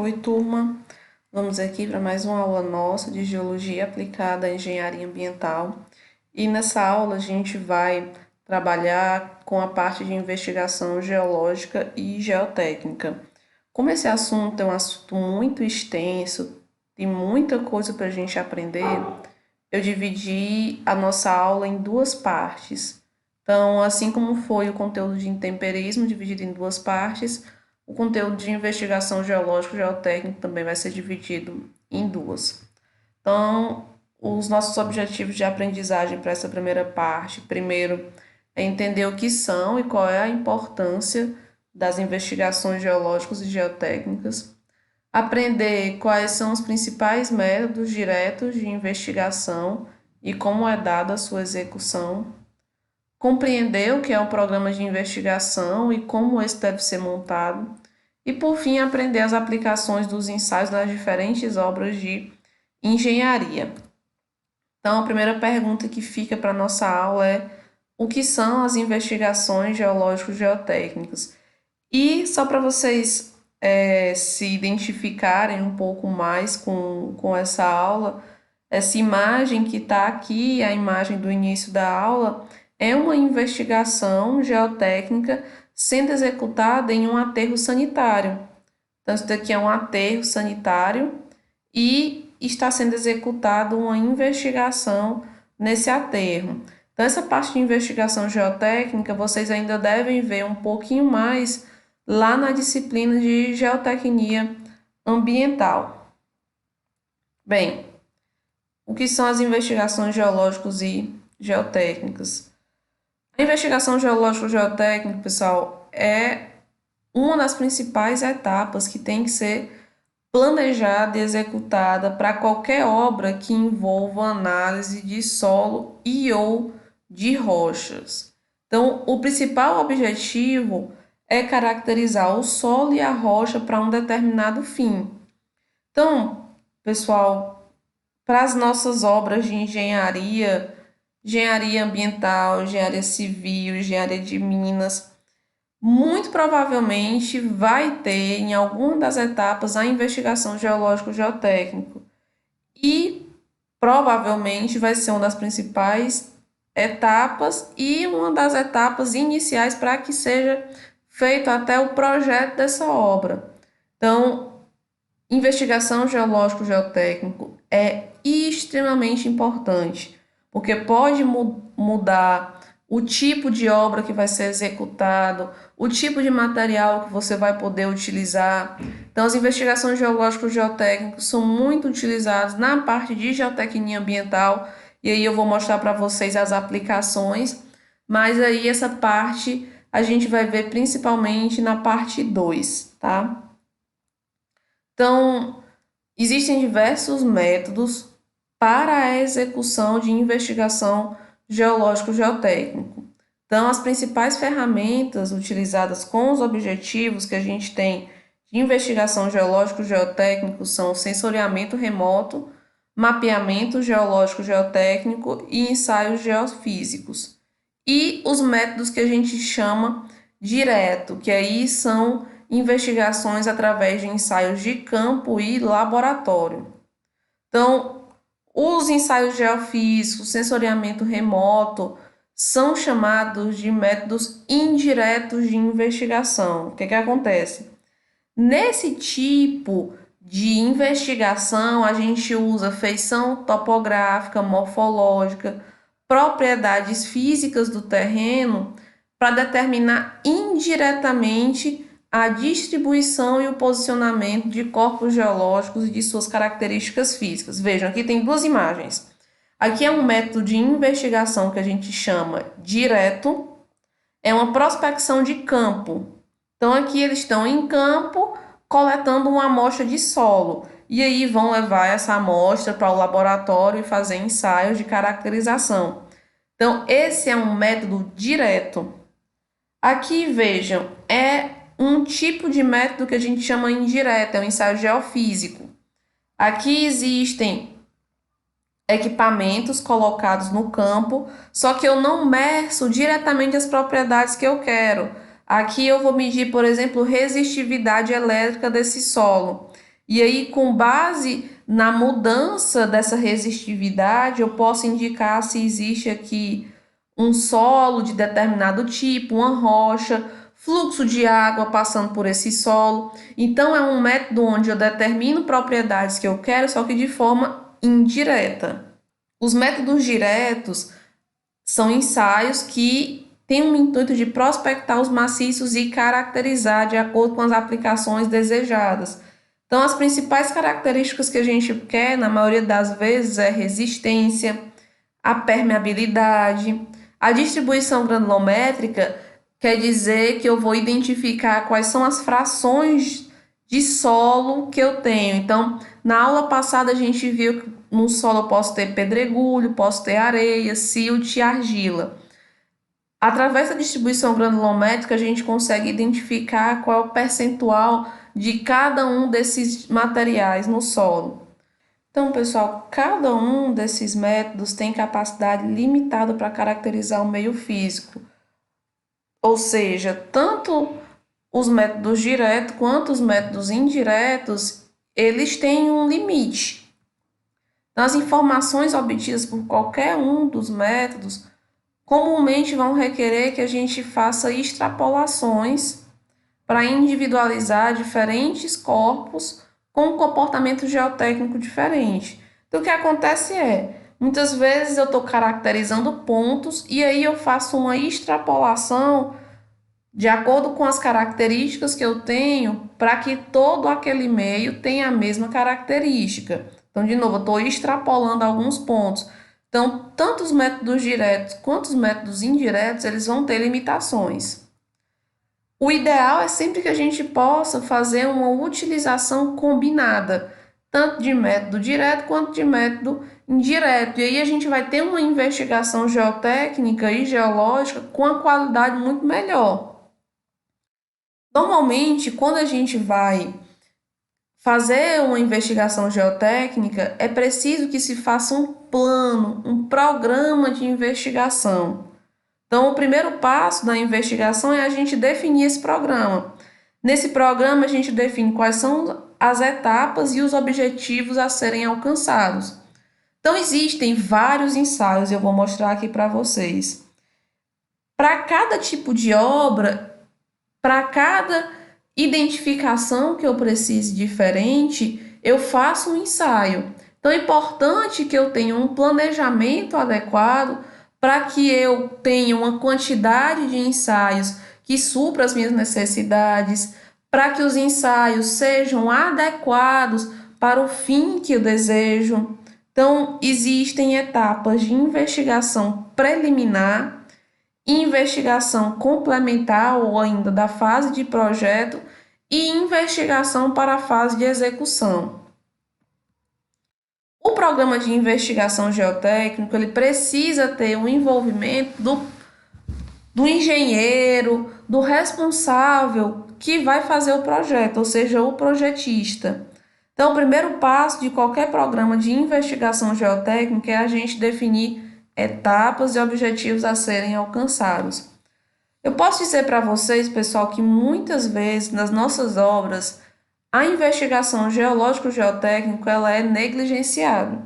Oi, turma. Vamos aqui para mais uma aula nossa de Geologia aplicada à Engenharia Ambiental. E nessa aula a gente vai trabalhar com a parte de investigação geológica e geotécnica. Como esse assunto é um assunto muito extenso, tem muita coisa para a gente aprender, eu dividi a nossa aula em duas partes. Então, assim como foi o conteúdo de intemperismo dividido em duas partes, o conteúdo de investigação geológica e geotécnica também vai ser dividido em duas. Então, os nossos objetivos de aprendizagem para essa primeira parte, primeiro, é entender o que são e qual é a importância das investigações geológicas e geotécnicas, aprender quais são os principais métodos diretos de investigação e como é dada a sua execução, compreender o que é um programa de investigação e como esse deve ser montado, e por fim aprender as aplicações dos ensaios nas diferentes obras de engenharia. Então, a primeira pergunta que fica para a nossa aula é: o que são as investigações geológico-geotécnicas? E só para vocês se identificarem um pouco mais com essa aula, essa imagem que está aqui, a imagem do início da aula, é uma investigação geotécnica sendo executada em um aterro sanitário. Então, isso daqui é um aterro sanitário e está sendo executada uma investigação nesse aterro. Então, essa parte de investigação geotécnica, vocês ainda devem ver um pouquinho mais lá na disciplina de geotecnia ambiental. Bem, o que são as investigações geológicas e geotécnicas? A investigação geológico-geotécnica, pessoal, é uma das principais etapas que tem que ser planejada e executada para qualquer obra que envolva análise de solo e ou de rochas. Então, o principal objetivo é caracterizar o solo e a rocha para um determinado fim. Então, pessoal, para as nossas obras de engenharia, engenharia ambiental, engenharia civil, engenharia de minas, muito provavelmente vai ter em alguma das etapas a investigação geológico-geotécnico e provavelmente vai ser uma das principais etapas e uma das etapas iniciais para que seja feito até o projeto dessa obra. Então, investigação geológico-geotécnico é extremamente importante, porque pode mudar o tipo de obra que vai ser executado, o tipo de material que você vai poder utilizar. Então, as investigações geológico-geotécnicas são muito utilizadas na parte de geotecnia ambiental, e aí eu vou mostrar para vocês as aplicações, mas aí essa parte a gente vai ver principalmente na parte 2, tá? Então, existem diversos métodos para a execução de investigação geológico-geotécnico. Então, as principais ferramentas utilizadas com os objetivos que a gente tem de investigação geológico-geotécnico são o sensoriamento remoto, mapeamento geológico-geotécnico e ensaios geofísicos. E os métodos que a gente chama direto, que aí são investigações através de ensaios de campo e laboratório. Então, os ensaios geofísicos, sensoriamento remoto, são chamados de métodos indiretos de investigação. O que acontece? Nesse tipo de investigação, a gente usa feição topográfica, morfológica, propriedades físicas do terreno para determinar indiretamente a distribuição e o posicionamento de corpos geológicos e de suas características físicas. Vejam, aqui tem duas imagens. Aqui é um método de investigação que a gente chama direto, é uma prospecção de campo. Então, aqui eles estão em campo coletando uma amostra de solo. E aí vão levar essa amostra para o laboratório e fazer ensaios de caracterização. Então, esse é um método direto. Aqui, vejam, é um tipo de método que a gente chama indireto, é um ensaio geofísico. Aqui existem equipamentos colocados no campo, só que eu não meço diretamente as propriedades que eu quero. Aqui eu vou medir, por exemplo, resistividade elétrica desse solo. E aí, com base na mudança dessa resistividade, eu posso indicar se existe aqui um solo de determinado tipo, uma rocha, fluxo de água passando por esse solo. Então, é um método onde eu determino propriedades que eu quero, só que de forma indireta. Os métodos diretos são ensaios que têm o intuito de prospectar os maciços e caracterizar de acordo com as aplicações desejadas. Então, as principais características que a gente quer, na maioria das vezes, é resistência, a permeabilidade, a distribuição granulométrica quer dizer que eu vou identificar quais são as frações de solo que eu tenho. Então, na aula passada a gente viu que no solo eu posso ter pedregulho, posso ter areia, silt e argila. Através da distribuição granulométrica, a gente consegue identificar qual é o percentual de cada um desses materiais no solo. Então, pessoal, cada um desses métodos tem capacidade limitada para caracterizar o meio físico. Ou seja, tanto os métodos diretos quanto os métodos indiretos, eles têm um limite. Então, as informações obtidas por qualquer um dos métodos comumente vão requerer que a gente faça extrapolações para individualizar diferentes corpos com um comportamento geotécnico diferente. Então, o que acontece muitas vezes eu estou caracterizando pontos e aí eu faço uma extrapolação de acordo com as características que eu tenho para que todo aquele meio tenha a mesma característica. Então, de novo, eu estou extrapolando alguns pontos. Então, tanto os métodos diretos quanto os métodos indiretos, eles vão ter limitações. O ideal é sempre que a gente possa fazer uma utilização combinada, tanto de método direto quanto de método indireto. E aí a gente vai ter uma investigação geotécnica e geológica com a qualidade muito melhor. Normalmente, quando a gente vai fazer uma investigação geotécnica, é preciso que se faça um plano, um programa de investigação. Então, o primeiro passo da investigação é a gente definir esse programa. Nesse programa, a gente define quais são as etapas e os objetivos a serem alcançados. Então, existem vários ensaios, eu vou mostrar aqui para vocês. Para cada tipo de obra, para cada identificação que eu precise diferente, eu faço um ensaio. Então é importante que eu tenha um planejamento adequado para que eu tenha uma quantidade de ensaios que supra as minhas necessidades, para que os ensaios sejam adequados para o fim que eu desejo. Então, existem etapas de investigação preliminar, investigação complementar ou ainda da fase de projeto e investigação para a fase de execução. O programa de investigação geotécnico ele precisa ter o envolvimento do engenheiro, do responsável que vai fazer o projeto, ou seja, o projetista. Então, o primeiro passo de qualquer programa de investigação geotécnica é a gente definir etapas e objetivos a serem alcançados. Eu posso dizer para vocês, pessoal, que muitas vezes nas nossas obras a investigação geológico-geotécnica ela é negligenciada.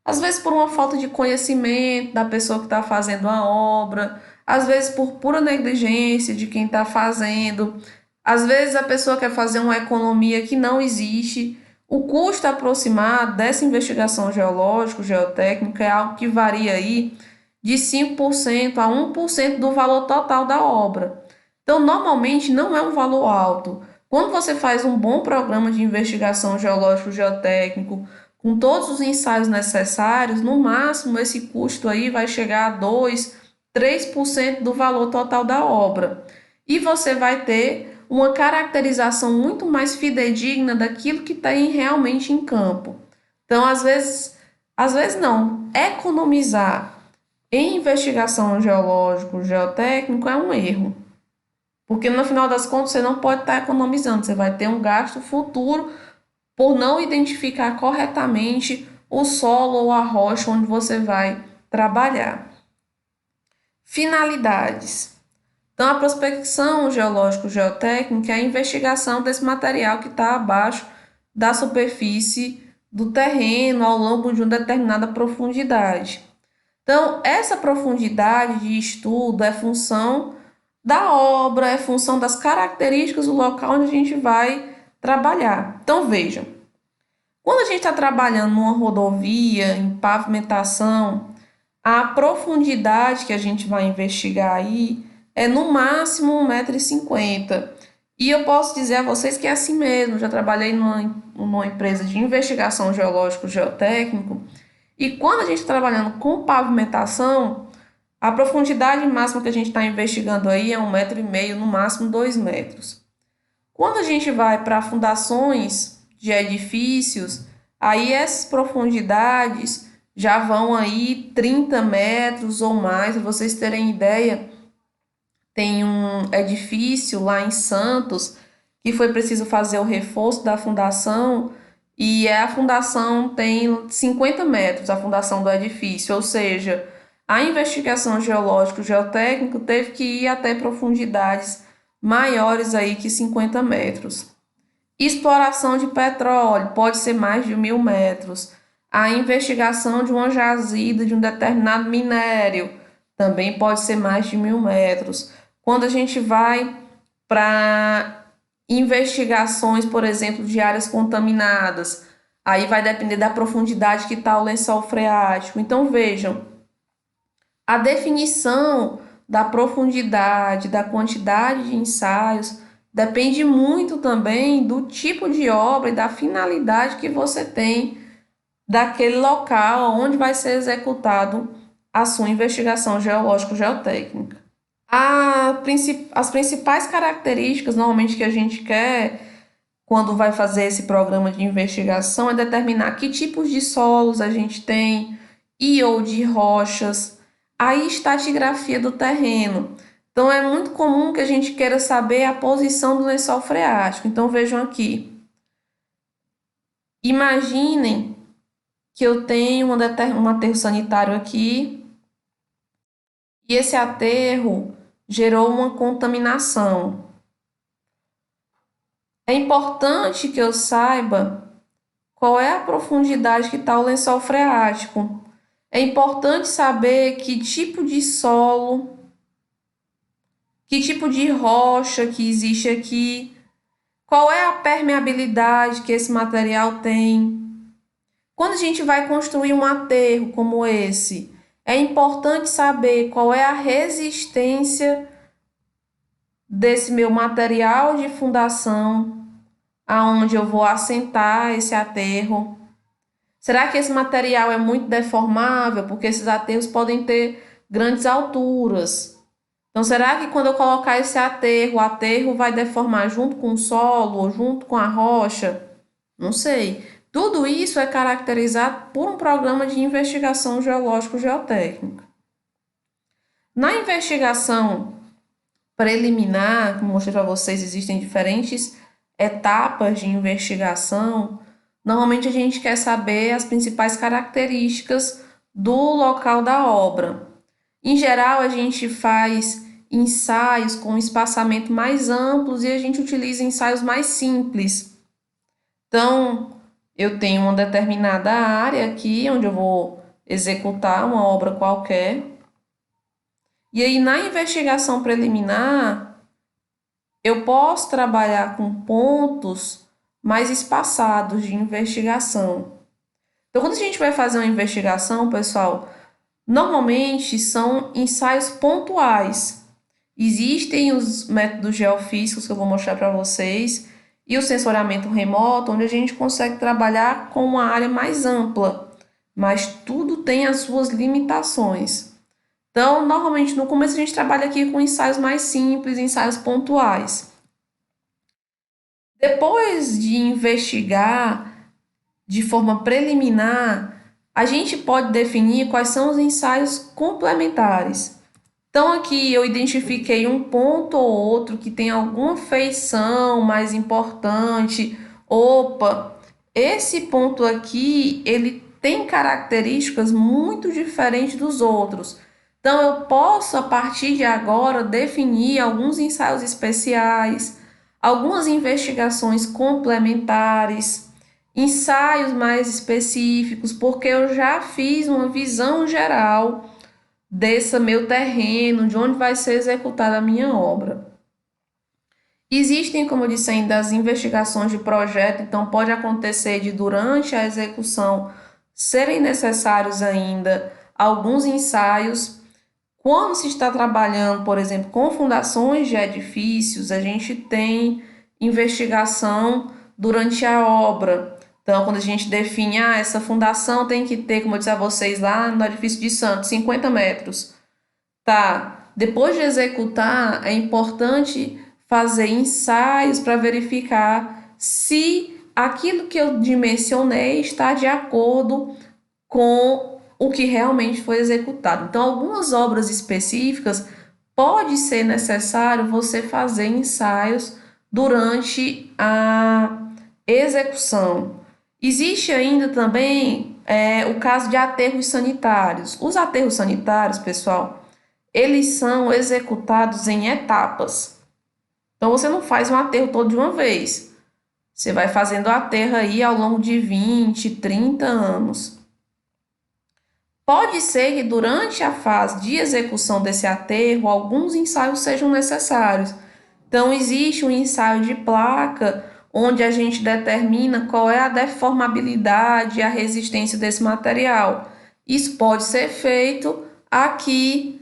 Às vezes por uma falta de conhecimento da pessoa que está fazendo a obra, às vezes por pura negligência de quem está fazendo, às vezes a pessoa quer fazer uma economia que não existe. O custo aproximado dessa investigação geológico-geotécnica é algo que varia aí de 5% a 1% do valor total da obra. Então, normalmente não é um valor alto. Quando você faz um bom programa de investigação geológico-geotécnico, com todos os ensaios necessários, no máximo esse custo aí vai chegar a 2, 3% do valor total da obra. E você vai ter uma caracterização muito mais fidedigna daquilo que tem realmente em campo. Então, às vezes não, economizar em investigação geológico, geotécnico é um erro. Porque no final das contas você não pode estar economizando, você vai ter um gasto futuro por não identificar corretamente o solo ou a rocha onde você vai trabalhar. Finalidades. Então, a prospecção geológico-geotécnica é a investigação desse material que está abaixo da superfície do terreno ao longo de uma determinada profundidade. Então, essa profundidade de estudo é função da obra, é função das características do local onde a gente vai trabalhar. Então, vejam, quando a gente está trabalhando numa rodovia, em pavimentação, a profundidade que a gente vai investigar aí é no máximo 1,50 m. E eu posso dizer a vocês que é assim mesmo. Já trabalhei numa empresa de investigação geológico-geotécnico. E quando a gente está trabalhando com pavimentação, a profundidade máxima que a gente está investigando aí é 1,5 m, no máximo 2 metros. Quando a gente vai para fundações de edifícios, aí essas profundidades já vão aí 30 metros ou mais. Para vocês terem ideia, tem um edifício lá em Santos que foi preciso fazer o reforço da fundação e a fundação tem 50 metros, a fundação do edifício, ou seja, a investigação geológico-geotécnico teve que ir até profundidades maiores aí que 50 metros. Exploração de petróleo pode ser mais de 1.000 metros. A investigação de uma jazida de um determinado minério também pode ser mais de 1.000 metros. Quando a gente vai para investigações, por exemplo, de áreas contaminadas, aí vai depender da profundidade que está o lençol freático. Então, vejam, a definição da profundidade, da quantidade de ensaios, depende muito também do tipo de obra e da finalidade que você tem daquele local onde vai ser executado a sua investigação geológico-geotécnica. As principais características, normalmente, que a gente quer quando vai fazer esse programa de investigação é determinar que tipos de solos a gente tem e ou de rochas, a estratigrafia do terreno. Então, é muito comum que a gente queira saber a posição do lençol freático. Então, vejam aqui. Imaginem que eu tenho um aterro sanitário aqui e esse aterro gerou uma contaminação. É importante que eu saiba qual é a profundidade que está o lençol freático. É importante saber que tipo de solo, que tipo de rocha que existe aqui, qual é a permeabilidade que esse material tem. Quando a gente vai construir um aterro como esse, é importante saber qual é a resistência desse meu material de fundação, aonde eu vou assentar esse aterro. Será que esse material é muito deformável? Porque esses aterros podem ter grandes alturas. Então, será que quando eu colocar esse aterro, o aterro vai deformar junto com o solo ou junto com a rocha? Não sei. Tudo isso é caracterizado por um programa de investigação geológico-geotécnica. Na investigação preliminar, como mostrei para vocês, existem diferentes etapas de investigação. Normalmente a gente quer saber as principais características do local da obra. Em geral, a gente faz ensaios com espaçamento mais amplos e a gente utiliza ensaios mais simples. Então, eu tenho uma determinada área aqui onde eu vou executar uma obra qualquer. E aí, na investigação preliminar, eu posso trabalhar com pontos mais espaçados de investigação. Então, quando a gente vai fazer uma investigação, pessoal, normalmente são ensaios pontuais. Existem os métodos geofísicos que eu vou mostrar para vocês e o sensoriamento remoto, onde a gente consegue trabalhar com uma área mais ampla, mas tudo tem as suas limitações. Então, normalmente no começo a gente trabalha aqui com ensaios mais simples, ensaios pontuais. Depois de investigar de forma preliminar, a gente pode definir quais são os ensaios complementares. Então, aqui eu identifiquei um ponto ou outro que tem alguma feição mais importante. Opa, esse ponto aqui, ele tem características muito diferentes dos outros. Então, eu posso, a partir de agora, definir alguns ensaios especiais, algumas investigações complementares. ensaios mais específicos, porque eu já fiz uma visão geral desse meu terreno, de onde vai ser executada a minha obra. Existem, como eu disse ainda, as investigações de projeto, então pode acontecer de durante a execução serem necessários ainda alguns ensaios. Quando se está trabalhando, por exemplo, com fundações de edifícios, a gente tem investigação durante a obra. Então, quando a gente define, essa fundação tem que ter, como eu disse a vocês lá no edifício de Santos, 50 metros. Tá, depois de executar, é importante fazer ensaios para verificar se aquilo que eu dimensionei está de acordo com o que realmente foi executado. Então, algumas obras específicas pode ser necessário você fazer ensaios durante a execução. Existe ainda também o caso de aterros sanitários. Os aterros sanitários, pessoal, eles são executados em etapas. Então, você não faz um aterro todo de uma vez. Você vai fazendo aterro aí ao longo de 20, 30 anos. Pode ser que durante a fase de execução desse aterro, alguns ensaios sejam necessários. Então, existe um ensaio de placa, onde a gente determina qual é a deformabilidade e a resistência desse material. Isso pode ser feito aqui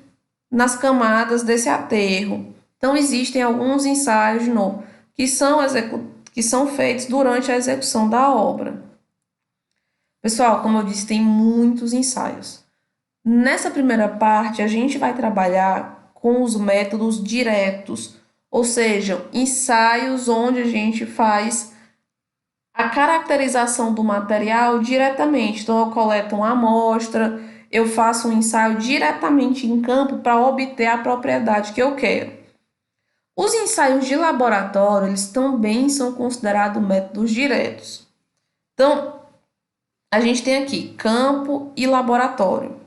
nas camadas desse aterro. Então, existem alguns ensaios, de novo, que são feitos durante a execução da obra. Pessoal, como eu disse, tem muitos ensaios. Nessa primeira parte, a gente vai trabalhar com os métodos diretos, ou seja, ensaios onde a gente faz a caracterização do material diretamente. Então, eu coleto uma amostra, eu faço um ensaio diretamente em campo para obter a propriedade que eu quero. Os ensaios de laboratório, eles também são considerados métodos diretos. Então, a gente tem aqui campo e laboratório.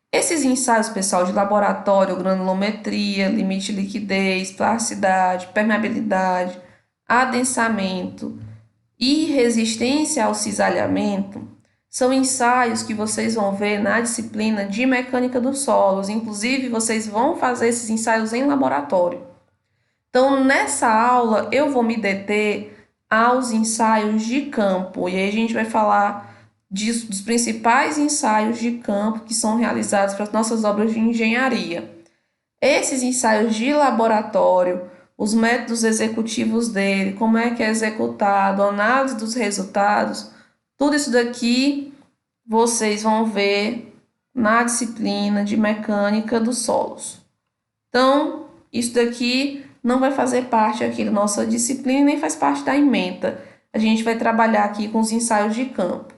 Esses ensaios, pessoal, de laboratório, granulometria, limite de liquidez, plasticidade, permeabilidade, adensamento e resistência ao cisalhamento, são ensaios que vocês vão ver na disciplina de mecânica dos solos. Inclusive, vocês vão fazer esses ensaios em laboratório. Então, nessa aula, eu vou me deter aos ensaios de campo. E aí a gente vai falar dos principais ensaios de campo que são realizados para as nossas obras de engenharia. Esses ensaios de laboratório, os métodos executivos dele, como é que é executado, análise dos resultados, tudo isso daqui vocês vão ver na disciplina de mecânica dos solos. Então, isso daqui não vai fazer parte aqui da nossa disciplina, nem faz parte da ementa. A gente vai trabalhar aqui com os ensaios de campo.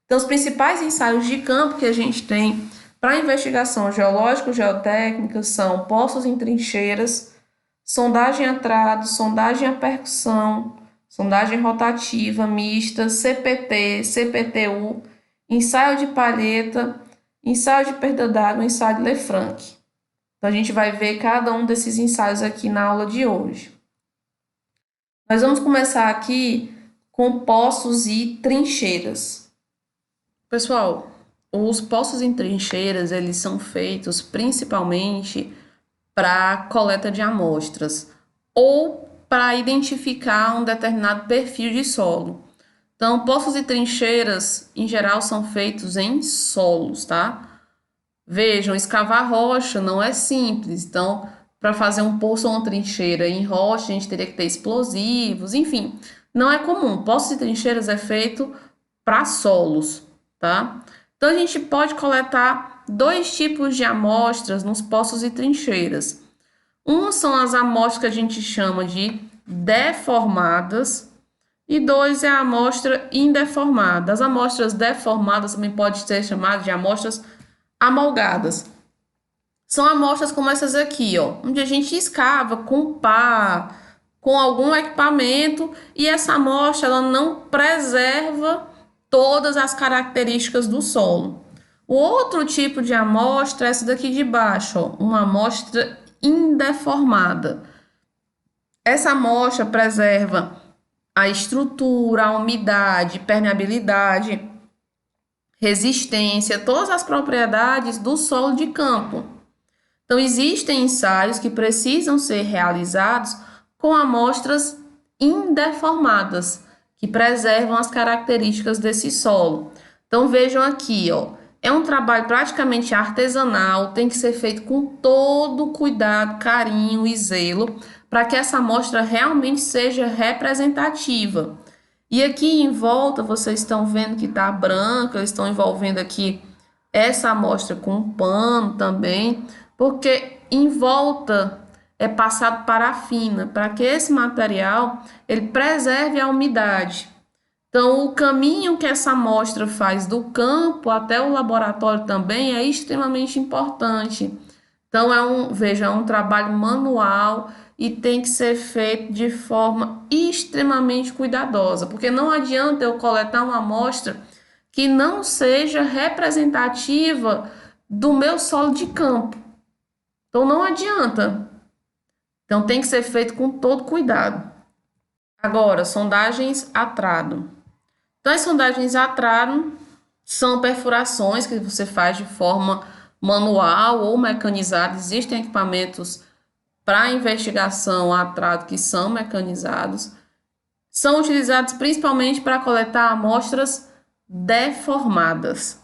Então, os principais ensaios de campo que a gente tem para investigação geológico-geotécnica são poços em trincheiras, sondagem a trado, sondagem a percussão, sondagem rotativa mista, CPT, CPTU, ensaio de palheta, ensaio de perda d'água, ensaio de Lefranc. Então, a gente vai ver cada um desses ensaios aqui na aula de hoje. Nós vamos começar aqui com poços e trincheiras. Pessoal, os poços em trincheiras, eles são feitos principalmente para coleta de amostras ou para identificar um determinado perfil de solo. Então, poços e trincheiras, em geral, são feitos em solos, tá? Vejam, escavar rocha não é simples. Então, para fazer um poço ou uma trincheira em rocha, a gente teria que ter explosivos, enfim, não é comum. Poços e trincheiras é feito para solos, tá? Então, a gente pode coletar dois tipos de amostras nos poços e trincheiras. Um são as amostras que a gente chama de deformadas e dois é a amostra indeformada. As amostras deformadas também pode ser chamadas de amostras amolgadas. São amostras como essas aqui, ó, onde a gente escava com pá, com algum equipamento e essa amostra ela não preserva todas as características do solo. O outro tipo de amostra é essa daqui de baixo, ó, uma amostra indeformada. Essa amostra preserva a estrutura, a umidade, permeabilidade, resistência, todas as propriedades do solo de campo. Então, existem ensaios que precisam ser realizados com amostras indeformadas, que preservam as características desse solo. Então, vejam aqui, ó, é um trabalho praticamente artesanal, tem que ser feito com todo cuidado, carinho e zelo, para que essa amostra realmente seja representativa. E aqui em volta, vocês estão vendo que está branca, eles estão envolvendo aqui essa amostra com um pano também, porque em volta é passado parafina, para que esse material ele preserve a umidade. Então, o caminho que essa amostra faz do campo até o laboratório também é extremamente importante. Então, veja, é um trabalho manual e tem que ser feito de forma extremamente cuidadosa, porque não adianta eu coletar uma amostra que não seja representativa do meu solo de campo. Então, não adianta. Então, tem que ser feito com todo cuidado. Agora, sondagens a trado. Então, as sondagens a trado são perfurações que você faz de forma manual ou mecanizada. Existem equipamentos para investigação a trado que são mecanizados. São utilizados principalmente para coletar amostras deformadas.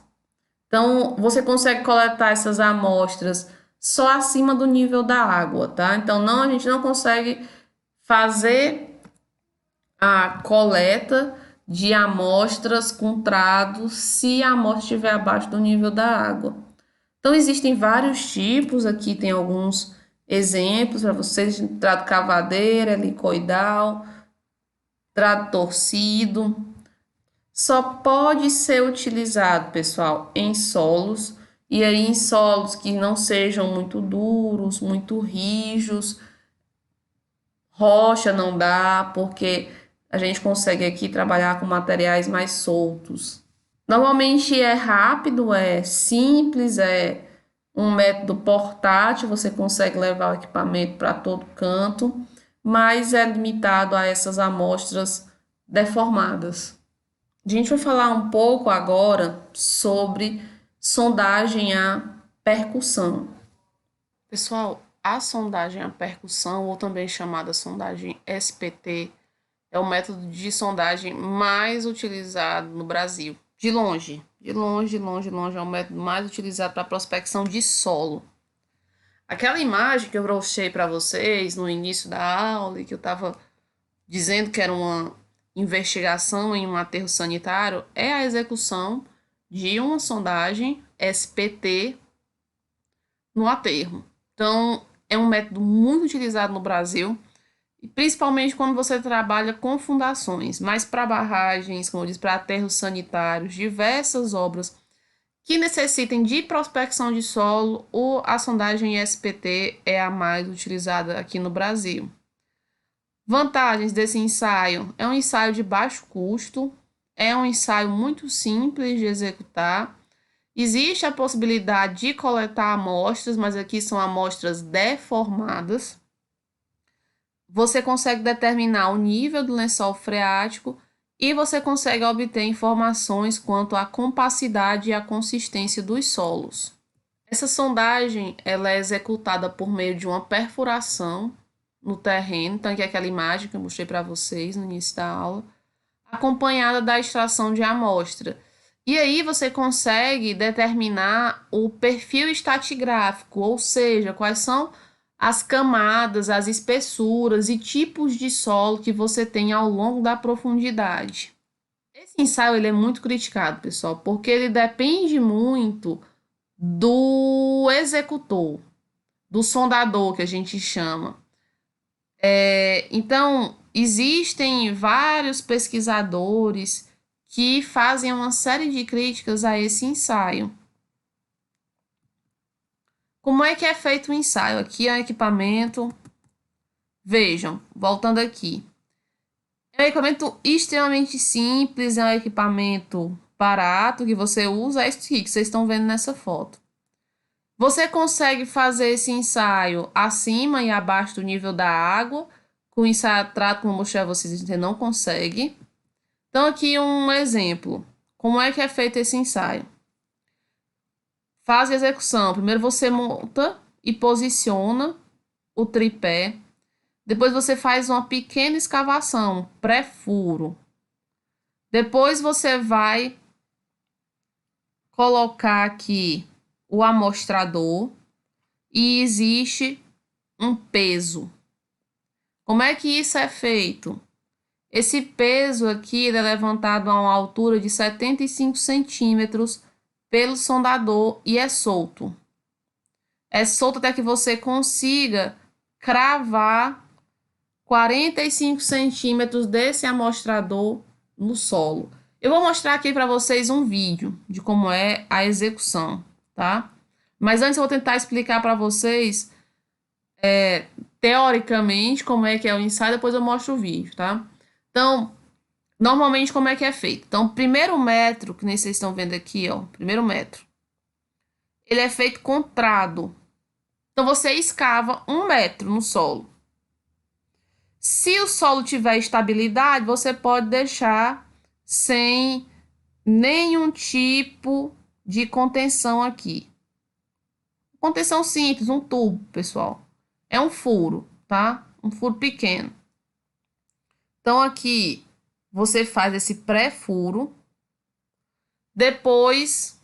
Então, você consegue coletar essas amostras só acima do nível da água, tá? Então, não, a gente não consegue fazer a coleta de amostras com trado se a amostra estiver abaixo do nível da água. Então, existem vários tipos, aqui tem alguns exemplos para vocês: trado cavadeira, helicoidal, trado torcido. Só pode ser utilizado, pessoal, em solos, e aí em solos que não sejam muito duros, muito rijos. Rocha não dá, porque a gente consegue aqui trabalhar com materiais mais soltos. Normalmente é rápido, é simples, é um método portátil, você consegue levar o equipamento para todo canto, mas é limitado a essas amostras deformadas. A gente vai falar um pouco agora sobre sondagem a percussão. Pessoal, a sondagem a percussão, ou também chamada sondagem SPT, é o método de sondagem mais utilizado no Brasil. De longe, é o método mais utilizado para prospecção de solo. Aquela imagem que eu mostrei para vocês no início da aula e que eu estava dizendo que era uma investigação em um aterro sanitário é a execução de uma sondagem SPT no aterro. Então, é um método muito utilizado no Brasil, e principalmente quando você trabalha com fundações, mas para barragens, como eu disse, para aterros sanitários, diversas obras que necessitem de prospecção de solo, a sondagem SPT é a mais utilizada aqui no Brasil. Vantagens desse ensaio: é um ensaio de baixo custo, é um ensaio muito simples de executar. Existe a possibilidade de coletar amostras, mas aqui são amostras deformadas. Você consegue determinar o nível do lençol freático e você consegue obter informações quanto à compacidade e à consistência dos solos. Essa sondagem ela é executada por meio de uma perfuração no terreno, então aqui é aquela imagem que eu mostrei para vocês no início da aula, acompanhada da extração de amostra. E aí você consegue determinar o perfil estratigráfico, ou seja, quais são as camadas, as espessuras e tipos de solo que você tem ao longo da profundidade. Esse ensaio ele é muito criticado, pessoal, porque ele depende muito do executor, do sondador que a gente chama. Então, existem vários pesquisadores que fazem uma série de críticas a esse ensaio. Como é que é feito o ensaio? Aqui é o equipamento. Vejam, voltando aqui. É um equipamento extremamente simples, é um equipamento barato que você usa, é isso aqui que vocês estão vendo nessa foto. Você consegue fazer esse ensaio acima e abaixo do nível da água, com ensaio trato, como eu mostrei a vocês, você não consegue. Então, aqui um exemplo. Como é que é feito esse ensaio? Fase de execução. Primeiro você monta e posiciona o tripé. Depois você faz uma pequena escavação, pré-furo. Depois você vai colocar aqui o amostrador e existe um peso. Como é que isso é feito? Esse peso aqui é levantado a uma altura de 75 centímetros pelo sondador e é solto. É solto até que você consiga cravar 45 centímetros desse amostrador no solo. Eu vou mostrar aqui para vocês um vídeo de como é a execução, tá? Mas antes eu vou tentar explicar para vocês, teoricamente, como é que é o ensaio, depois eu mostro o vídeo, tá? Então, normalmente como é que é feito? Então, o primeiro metro, que nem vocês estão vendo aqui, ó, primeiro metro, ele é feito com trado. Então, você escava 1 metro no solo. Se o solo tiver estabilidade, você pode deixar sem nenhum tipo de contenção aqui. Contenção simples, um tubo, pessoal. É um furo, tá? Um furo pequeno. Então, aqui você faz esse pré-furo. Depois,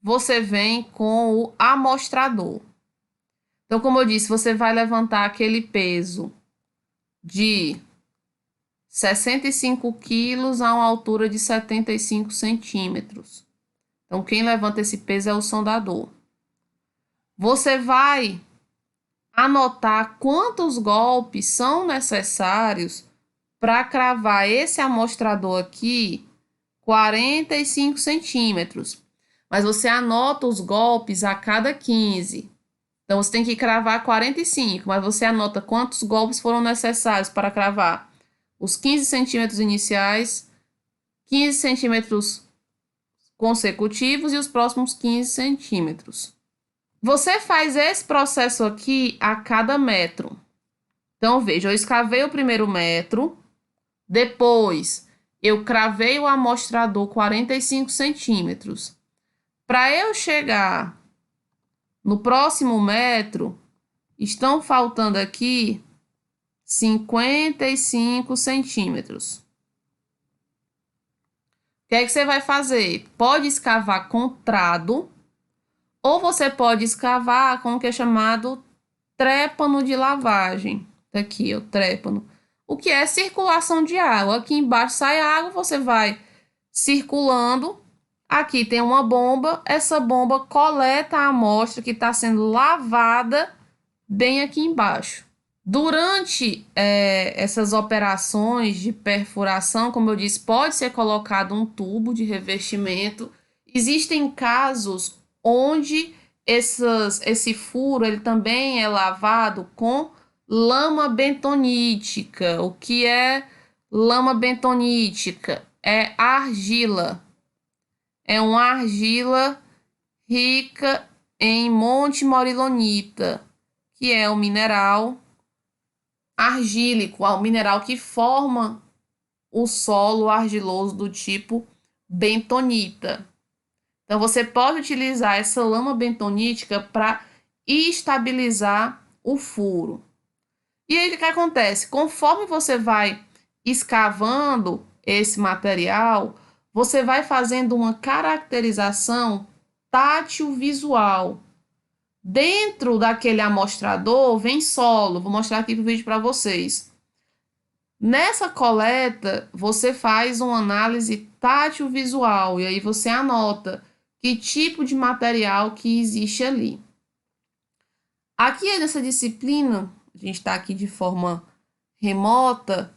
você vem com o amostrador. Então, como eu disse, você vai levantar aquele peso de 65 quilos a uma altura de 75 centímetros. Então, quem levanta esse peso é o sondador. Você vai anotar quantos golpes são necessários para cravar esse amostrador aqui 45 centímetros. Mas você anota os golpes a cada 15. Então, você tem que cravar 45, mas você anota quantos golpes foram necessários para cravar os 15 centímetros iniciais, 15 centímetros consecutivos e os próximos 15 centímetros. Você faz esse processo aqui a cada metro. Então, veja, eu escavei o primeiro metro, depois eu cravei o amostrador 45 centímetros. Para eu chegar no próximo metro, estão faltando aqui 55 centímetros. O que é que você vai fazer? Pode escavar com trado, ou você pode escavar com o que é chamado trépano de lavagem. Tá aqui, o trépano. O que é circulação de água. Aqui embaixo sai água, você vai circulando. Aqui tem uma bomba, essa bomba coleta a amostra que está sendo lavada bem aqui embaixo. Durante essas operações de perfuração, como eu disse, pode ser colocado um tubo de revestimento. Existem casos onde esse furo ele também é lavado com lama bentonítica. O que é lama bentonítica? É argila. É uma argila rica em monte-morilonita, que é um mineral argílico, o mineral que forma o solo argiloso do tipo bentonita. Então, você pode utilizar essa lama bentonítica para estabilizar o furo. E aí, o que acontece? Conforme você vai escavando esse material, você vai fazendo uma caracterização tátil-visual. Dentro daquele amostrador vem solo. Vou mostrar aqui no vídeo para vocês. Nessa coleta, você faz uma análise tátil-visual e aí você anota que tipo de material que existe ali. Aqui nessa disciplina, a gente está aqui de forma remota,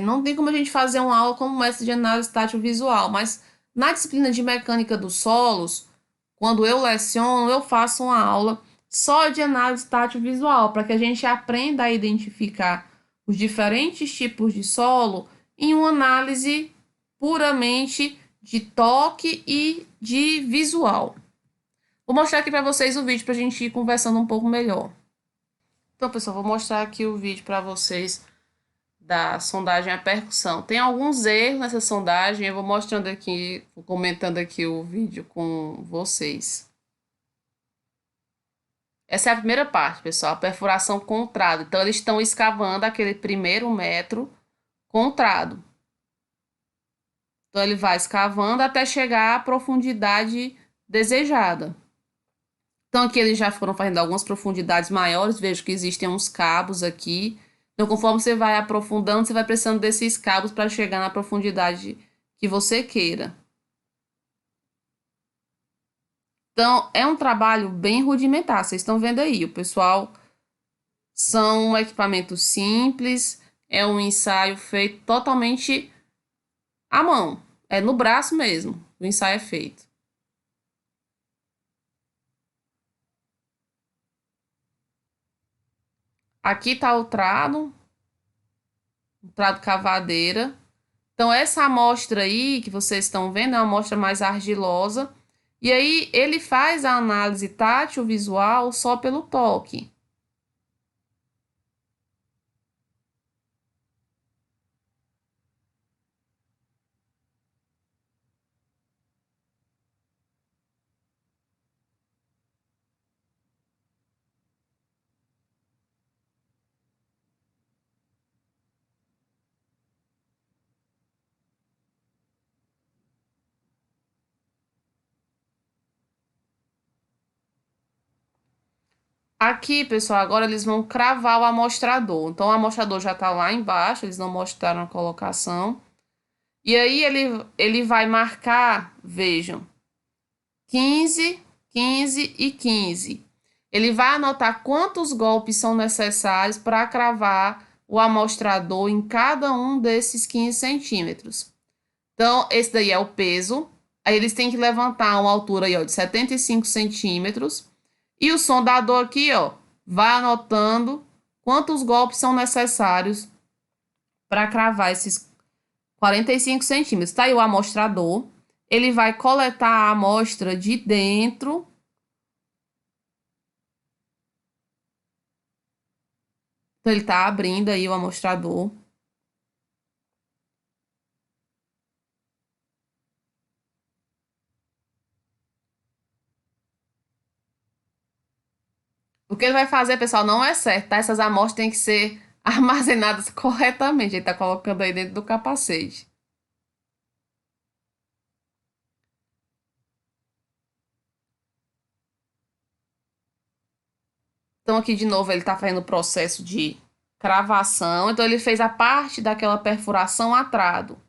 não tem como a gente fazer uma aula como essa de análise tátil-visual, mas na disciplina de mecânica dos solos, quando eu leciono, eu faço uma aula só de análise tátil-visual, para que a gente aprenda a identificar os diferentes tipos de solo em uma análise puramente de toque e de visual. Vou mostrar aqui para vocês o vídeo para a gente ir conversando um pouco melhor. Então, pessoal, vou mostrar aqui o vídeo para vocês da sondagem à percussão. Tem alguns erros nessa sondagem, eu vou mostrando aqui, vou comentando aqui o vídeo com vocês. Essa é a primeira parte, pessoal, a perfuração com trado. Então, eles estão escavando aquele primeiro metro com trado. Então, ele vai escavando até chegar à profundidade desejada. Então, aqui eles já foram fazendo algumas profundidades maiores. Vejo que existem uns cabos aqui. Então, conforme você vai aprofundando, você vai precisando desses cabos para chegar na profundidade que você queira. Então, é um trabalho bem rudimentar. Vocês estão vendo aí, o pessoal são equipamentos simples. É um ensaio feito totalmente à mão. É no braço mesmo. O ensaio é feito. Aqui está o trado cavadeira. Então, essa amostra aí que vocês estão vendo é uma amostra mais argilosa. E aí, ele faz a análise tátil visual só pelo toque. Aqui, pessoal, agora eles vão cravar o amostrador. Então, o amostrador já está lá embaixo, eles não mostraram a colocação. E aí, ele vai marcar, vejam, 15, 15 e 15. Ele vai anotar quantos golpes são necessários para cravar o amostrador em cada um desses 15 centímetros. Então, esse daí é o peso. Aí, eles têm que levantar uma altura aí, ó, de 75 centímetros. E o sondador aqui, ó, vai anotando quantos golpes são necessários para cravar esses 45 centímetros. Tá aí o amostrador. Ele vai coletar a amostra de dentro. Então, ele tá abrindo aí o amostrador. O que ele vai fazer, pessoal, não é certo, tá? Essas amostras têm que ser armazenadas corretamente. Ele tá colocando aí dentro do capacete. Então, aqui de novo, ele tá fazendo o processo de cravação. Então, ele fez a parte daquela perfuração a trado.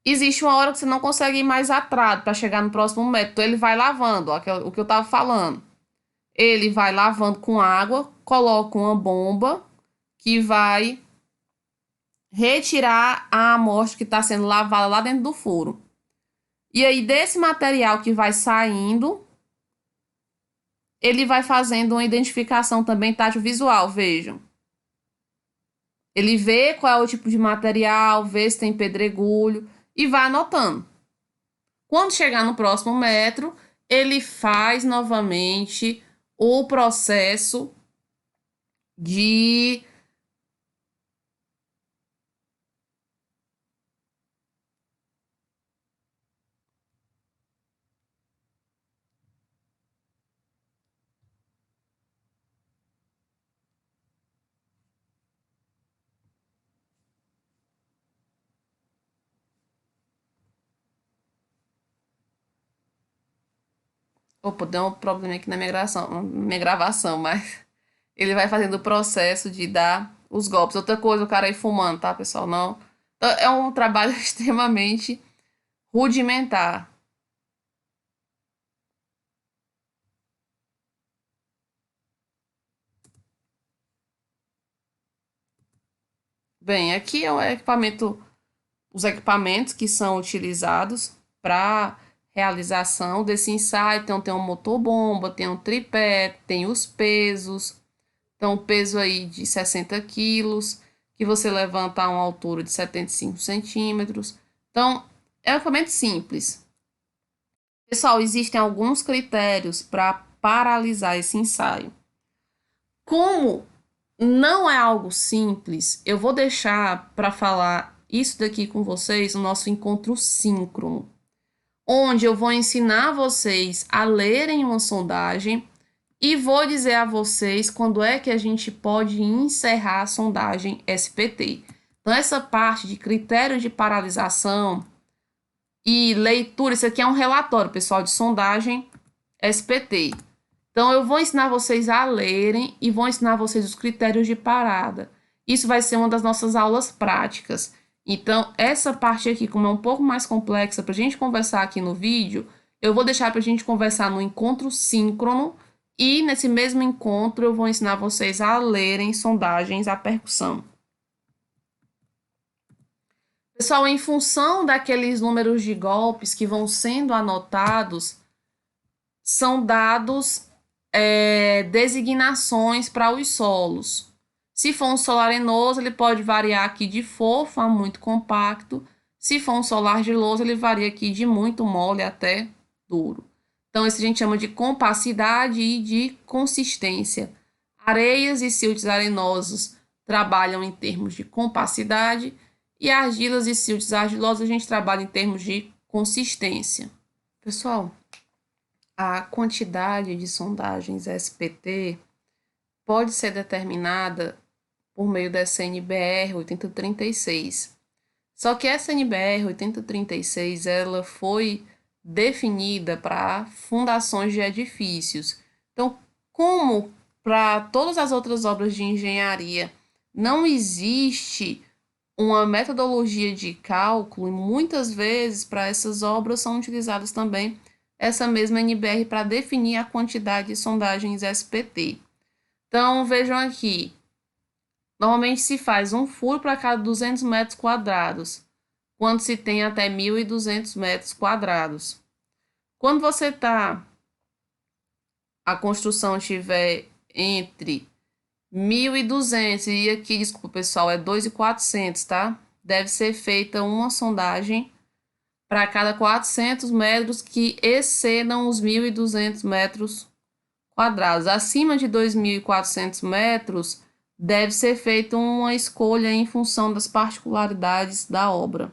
Existe uma hora que você não consegue ir mais atrás para chegar no próximo metro. Então, ele vai lavando, ó, o que eu estava falando. Ele vai lavando com água, coloca uma bomba que vai retirar a amostra que está sendo lavada lá dentro do furo. E aí, desse material que vai saindo, ele vai fazendo uma identificação também tátil visual, vejam. Ele vê qual é o tipo de material, vê se tem pedregulho e vai anotando. Quando chegar no próximo metro, ele faz novamente o processo de Opa, deu um problema aqui na minha gravação, mas ele vai fazendo o processo de dar os golpes. Outra coisa, o cara aí fumando, tá, pessoal? Não. Então, é um trabalho extremamente rudimentar. Bem, aqui é o equipamento, os equipamentos que são utilizados para realização desse ensaio. Então, tem um motor-bomba, tem um tripé, tem os pesos. Então, o peso aí de 60 quilos, que você levanta a uma altura de 75 centímetros. Então, é um equipamento simples. Pessoal, existem alguns critérios para paralisar esse ensaio. Como Não é algo simples. Eu vou deixar para falar isso daqui com vocês no nosso encontro síncrono, onde eu vou ensinar vocês a lerem uma sondagem e vou dizer a vocês quando é que a gente pode encerrar a sondagem SPT. Então, essa parte de critério de paralisação e leitura, isso aqui é um relatório, pessoal, de sondagem SPT. Então, eu vou ensinar vocês a lerem e vou ensinar vocês os critérios de parada. Isso vai ser uma das nossas aulas práticas. Então, essa parte aqui, como é um pouco mais complexa para a gente conversar aqui no vídeo, eu vou deixar para a gente conversar no encontro síncrono e nesse mesmo encontro eu vou ensinar vocês a lerem sondagens à percussão. Pessoal, em função daqueles números de golpes que vão sendo anotados, são dados designações para os solos. Se for um solo arenoso, ele pode variar aqui de fofo a muito compacto. Se for um solo argiloso, ele varia aqui de muito mole até duro. Então, isso a gente chama de compacidade e de consistência. Areias e siltes arenosos trabalham em termos de compacidade e argilas e siltes argilosos a gente trabalha em termos de consistência. Pessoal, a quantidade de sondagens SPT pode ser determinada por meio dessa NBR 8036. Só que essa NBR 8036 ela foi definida para fundações de edifícios. Então, como para todas as outras obras de engenharia não existe uma metodologia de cálculo, e muitas vezes para essas obras são utilizadas também essa mesma NBR para definir a quantidade de sondagens SPT. Então, vejam aqui, normalmente se faz um furo para cada 200 metros quadrados, quando se tem até 1.200 metros quadrados. Quando a construção estiver entre 1.200 e aqui, desculpa pessoal, é 2.400, tá? Deve ser feita uma sondagem para cada 400 metros que excedam os 1.200 metros quadrados. Acima de 2.400 metros, deve ser feita uma escolha em função das particularidades da obra.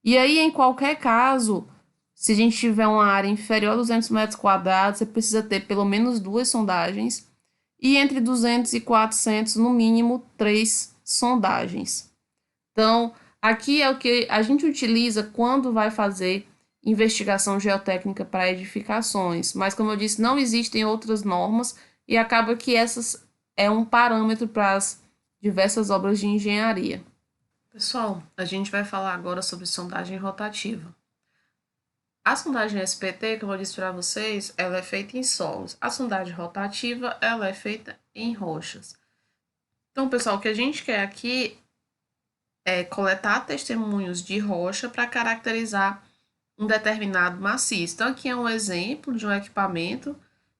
E aí, em qualquer caso, se a gente tiver uma área inferior a 200 metros quadrados, você precisa ter pelo menos 2 sondagens. E entre 200 e 400, no mínimo, 3 sondagens. Então, aqui é o que a gente utiliza quando vai fazer investigação geotécnica para edificações, mas como eu disse, não existem outras normas e acaba que essas é um parâmetro para as diversas obras de engenharia. Pessoal, a gente vai falar agora sobre sondagem rotativa. A sondagem SPT, como eu disse para vocês, ela é feita em solos. A sondagem rotativa, ela é feita em rochas. Então, pessoal, o que a gente quer aqui é coletar testemunhos de rocha para caracterizar um determinado maciço. Então, aqui é um exemplo de um equipamento.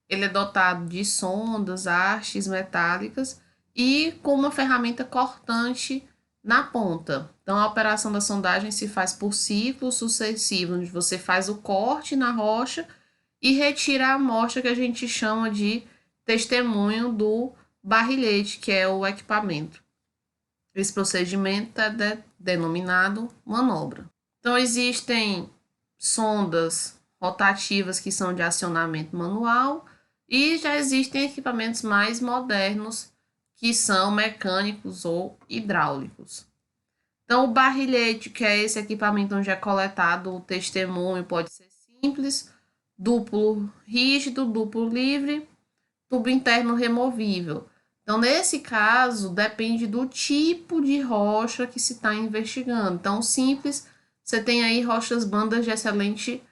Ele é dotado de sondas, hastes metálicas e com uma ferramenta cortante na ponta. Então, a operação da sondagem se faz por ciclo sucessivo, onde você faz o corte na rocha e retira a amostra que a gente chama de testemunho do barrilhete, que é o equipamento. Esse procedimento é denominado manobra. Então, existem sondas rotativas que são de acionamento manual e já existem equipamentos mais modernos que são mecânicos ou hidráulicos. Então, o barrilhete, que é esse equipamento onde é coletado o testemunho, pode ser simples, duplo rígido, duplo livre, tubo interno removível. Então, nesse caso, depende do tipo de rocha que se está investigando. Então, simples, você tem aí rochas bandas de excelente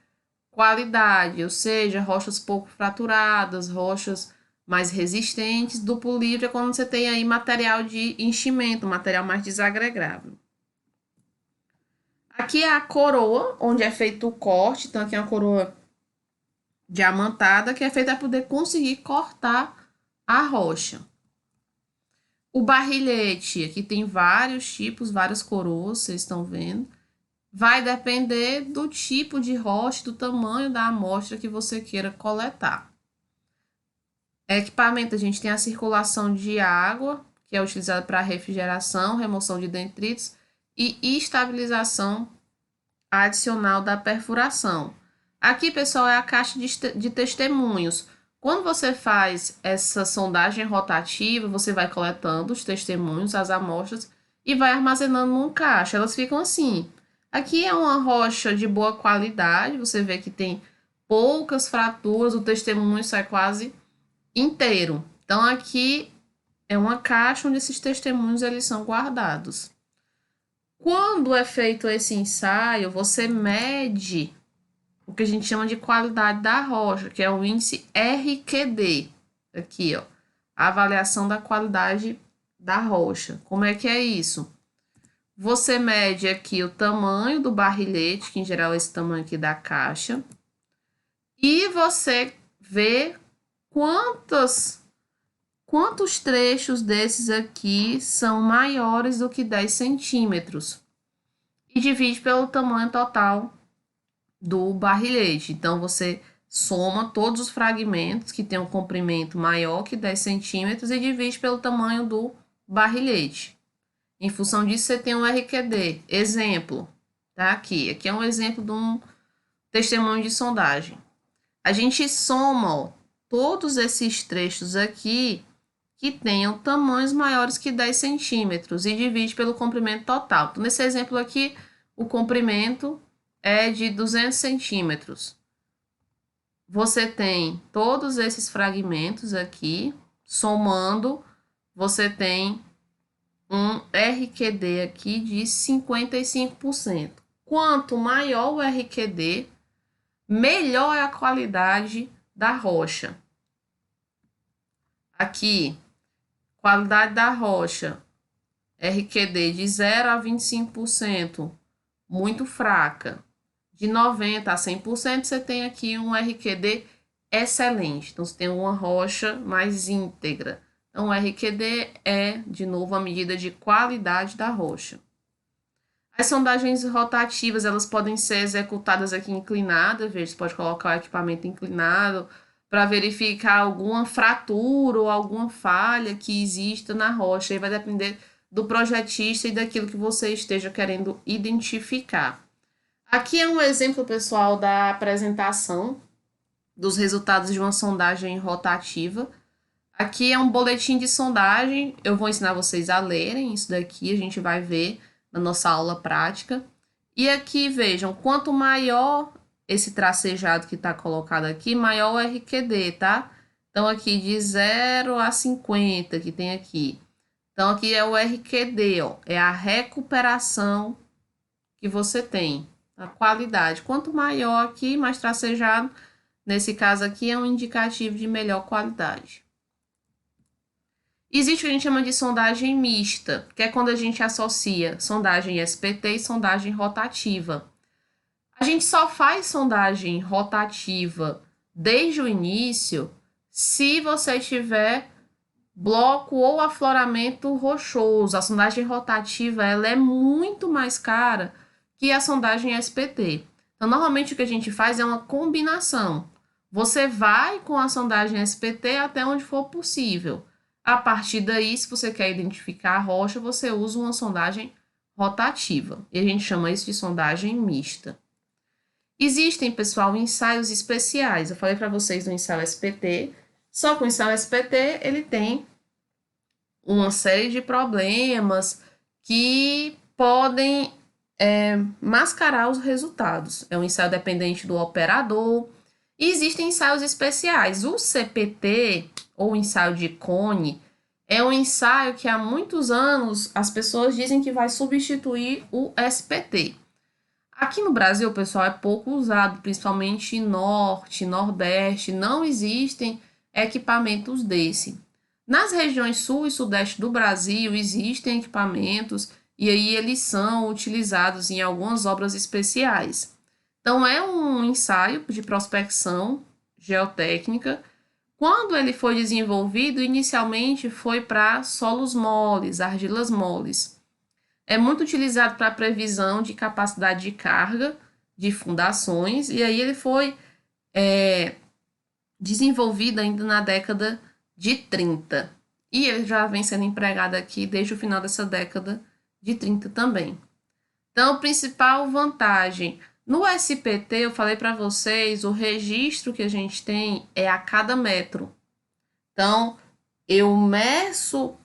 qualidade, ou seja, rochas pouco fraturadas, rochas mais resistentes. Duplo livre é quando você tem aí material de enchimento, material mais desagregável. Aqui é a coroa, onde é feito o corte. Então, aqui é uma coroa diamantada, que é feita para poder conseguir cortar a rocha. O barrilhete, aqui tem vários tipos, várias coroas, vocês estão vendo. Vai depender do tipo de rocha, do tamanho da amostra que você queira coletar. Equipamento, a gente tem a circulação de água, que é utilizada para refrigeração, remoção de detritos e estabilização adicional da perfuração. Aqui, pessoal, é a caixa de testemunhos. Quando você faz essa sondagem rotativa, você vai coletando os testemunhos, as amostras, e vai armazenando num caixa. Elas ficam assim. Aqui é uma rocha de boa qualidade, você vê que tem poucas fraturas, o testemunho sai quase inteiro. Então, aqui é uma caixa onde esses testemunhos eles são guardados. Quando é feito esse ensaio, você mede o que a gente chama de qualidade da rocha, que é o índice RQD. Aqui, ó, a avaliação da qualidade da rocha. Como é que é isso? Você mede aqui o tamanho do barrilhete, que em geral é esse tamanho aqui da caixa, e você vê quantos trechos desses aqui são maiores do que 10 centímetros e divide pelo tamanho total do barrilhete. Então, você soma todos os fragmentos que tem um comprimento maior que 10 centímetros e divide pelo tamanho do barrilhete. Em função disso, você tem um RQD. Exemplo, tá aqui. Aqui é um exemplo de um testemunho de sondagem. A gente soma, ó, todos esses trechos aqui que tenham tamanhos maiores que 10 centímetros e divide pelo comprimento total. Então, nesse exemplo aqui, o comprimento é de 200 centímetros. Você tem todos esses fragmentos aqui, somando, você tem um RQD aqui de 55%. Quanto maior o RQD, melhor é a qualidade da rocha. Aqui, qualidade da rocha, RQD de 0 a 25%, muito fraca. De 90% a 100%, você tem aqui um RQD excelente. Então, você tem uma rocha mais íntegra. Então, o RQD é, de novo, a medida de qualidade da rocha. As sondagens rotativas, elas podem ser executadas aqui inclinadas. Veja, você pode colocar o equipamento inclinado para verificar alguma fratura ou alguma falha que exista na rocha. Aí vai depender do projetista e daquilo que você esteja querendo identificar. Aqui é um exemplo, pessoal, da apresentação dos resultados de uma sondagem rotativa. Aqui é um boletim de sondagem, eu vou ensinar vocês a lerem isso daqui, a gente vai ver na nossa aula prática. E aqui, vejam, quanto maior esse tracejado que está colocado aqui, maior o RQD, tá? Então, aqui de 0 a 50 que tem aqui. Então, aqui é o RQD, ó, é a recuperação que você tem. A qualidade. Quanto maior aqui, mais tracejado, nesse caso aqui é um indicativo de melhor qualidade. Existe o que a gente chama de sondagem mista, que é quando a gente associa sondagem SPT e sondagem rotativa. A gente só faz sondagem rotativa desde o início se você tiver bloco ou afloramento rochoso. A sondagem rotativa ela é muito mais cara que a sondagem SPT. Então, normalmente o que a gente faz é uma combinação. Você vai com a sondagem SPT até onde for possível. A partir daí, se você quer identificar a rocha, você usa uma sondagem rotativa. E a gente chama isso de sondagem mista. Existem, pessoal, ensaios especiais. Eu falei para vocês do ensaio SPT. Só que o ensaio SPT, ele tem uma série de problemas que podem mascarar os resultados. É um ensaio dependente do operador. E existem ensaios especiais. O CPT, ou ensaio de Cone, é um ensaio que há muitos anos as pessoas dizem que vai substituir o SPT. Aqui no Brasil, pessoal, é pouco usado, principalmente norte, nordeste, não existem equipamentos desse. Nas regiões sul e sudeste do Brasil existem equipamentos e aí eles são utilizados em algumas obras especiais. Então, é um ensaio de prospecção geotécnica. Quando ele foi desenvolvido, inicialmente foi para solos moles, argilas moles. É muito utilizado para previsão de capacidade de carga de fundações, e aí ele foi desenvolvido ainda na década de 30. E ele já vem sendo empregado aqui desde o final dessa década de 30 também. Então, principal vantagem. No SPT, eu falei para vocês, o registro que a gente tem é a cada metro. Então, eu meço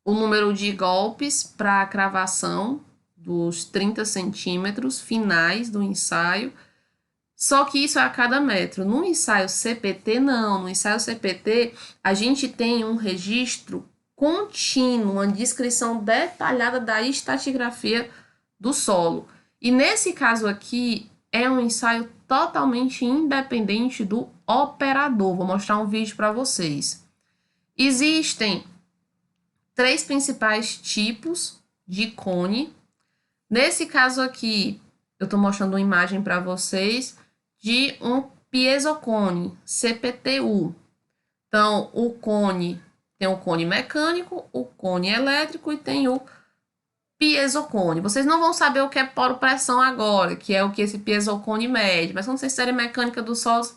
o número de golpes para a cravação dos 30 centímetros finais do ensaio, só que isso é a cada metro. No ensaio CPT, não. No ensaio CPT, a gente tem um registro contínuo, uma descrição detalhada da estratigrafia do solo. E nesse caso aqui, é um ensaio totalmente independente do operador. Vou mostrar um vídeo para vocês. Existem três principais tipos de cone. Nesse caso aqui, eu estou mostrando uma imagem para vocês de um piezocone, CPTU. Então, o cone tem o cone mecânico, o cone elétrico e tem o piezocone. Vocês não vão saber o que é poropressão agora, que é o que esse piezocone mede, mas quando vocês fizerem mecânica dos solos,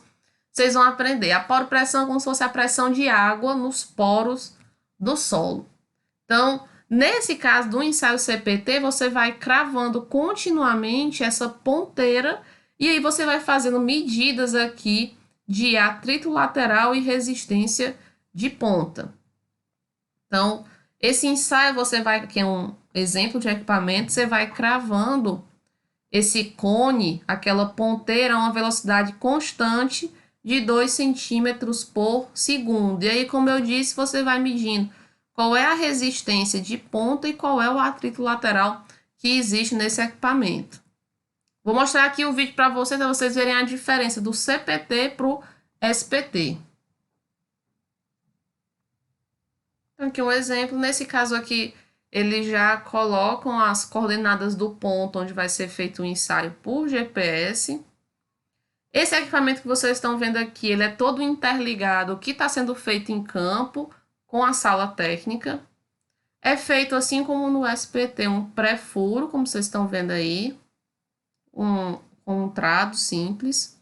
vocês vão aprender. A poropressão é como se fosse a pressão de água nos poros do solo. Então, nesse caso do ensaio CPT, você vai cravando continuamente essa ponteira e aí você vai fazendo medidas aqui de atrito lateral e resistência de ponta. Então, esse ensaio você vai, que é um exemplo de equipamento, você vai cravando esse cone, aquela ponteira, a uma velocidade constante de 2 centímetros por segundo. E aí, como eu disse, você vai medindo qual é a resistência de ponta e qual é o atrito lateral que existe nesse equipamento. Vou mostrar aqui o vídeo para vocês verem a diferença do CPT para o SPT. Então, aqui um exemplo. Nesse caso aqui, eles já colocam as coordenadas do ponto onde vai ser feito o ensaio por GPS. Esse equipamento que vocês estão vendo aqui, ele é todo interligado, o que está sendo feito em campo com a sala técnica. É feito assim como no SPT, um pré-furo, como vocês estão vendo aí, um trado simples.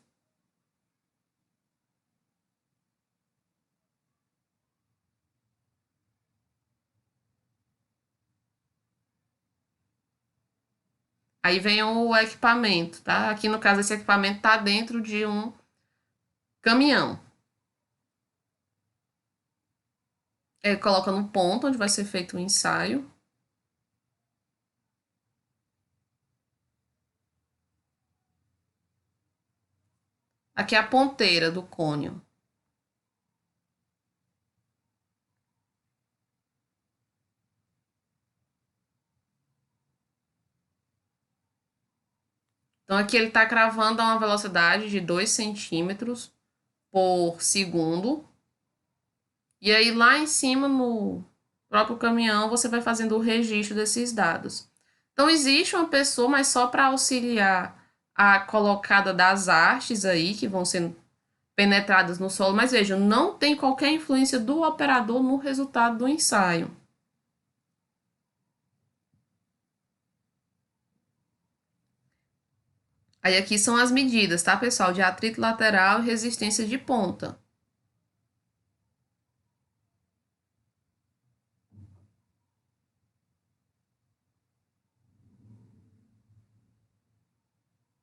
Aí vem o equipamento, tá? Aqui no caso, esse equipamento está dentro de um caminhão. Ele coloca no ponto onde vai ser feito o ensaio. Aqui é a ponteira do cônio. Então, aqui ele está cravando a uma velocidade de 2 centímetros por segundo. E aí, lá em cima, no próprio caminhão, você vai fazendo o registro desses dados. Então, existe uma pessoa, mas só para auxiliar a colocada das hastes aí, que vão sendo penetradas no solo. Mas vejam, não tem qualquer influência do operador no resultado do ensaio. Aí aqui são as medidas, tá, pessoal? De atrito lateral e resistência de ponta.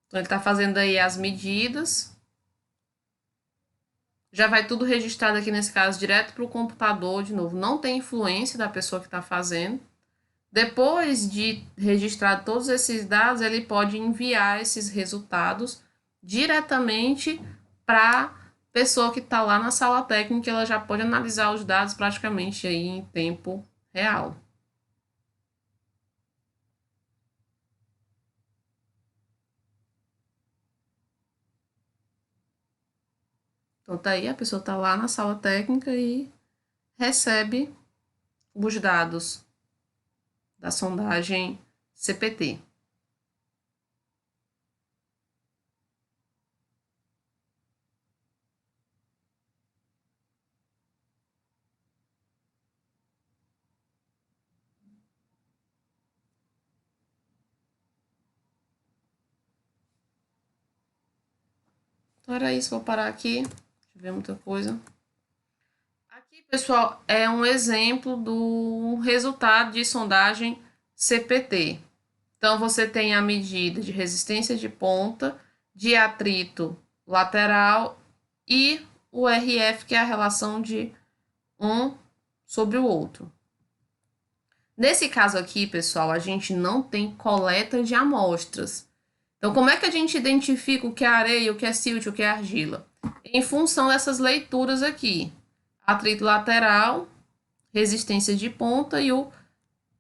Então, ele está fazendo aí as medidas. Já vai tudo registrado aqui nesse caso direto para o computador, de novo. Não tem influência da pessoa que está fazendo. Depois de registrar todos esses dados, ele pode enviar esses resultados diretamente para a pessoa que está lá na sala técnica. Ela já pode analisar os dados praticamente aí em tempo real. Então tá aí, a pessoa está lá na sala técnica e recebe os dados da sondagem CPT. Então era isso, vou parar aqui. Deixa eu ver muita coisa. Aqui Pessoal, é um exemplo do resultado de sondagem CPT. Então, você tem a medida de resistência de ponta, de atrito lateral e o RF, que é a relação de um sobre o outro. Nesse caso aqui, pessoal, a gente não tem coleta de amostras. Então, como é que a gente identifica o que é areia, o que é silt, o que é argila? Em função dessas leituras aqui. Atrito lateral, resistência de ponta e o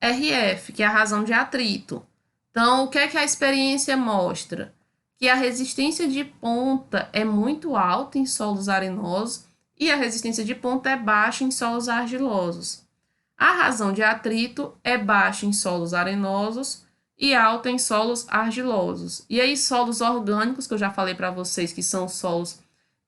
RF, que é a razão de atrito. Então, o que é que a experiência mostra? Que a resistência de ponta é muito alta em solos arenosos e a resistência de ponta é baixa em solos argilosos. A razão de atrito é baixa em solos arenosos e alta em solos argilosos. E aí, solos orgânicos, que eu já falei para vocês que são solos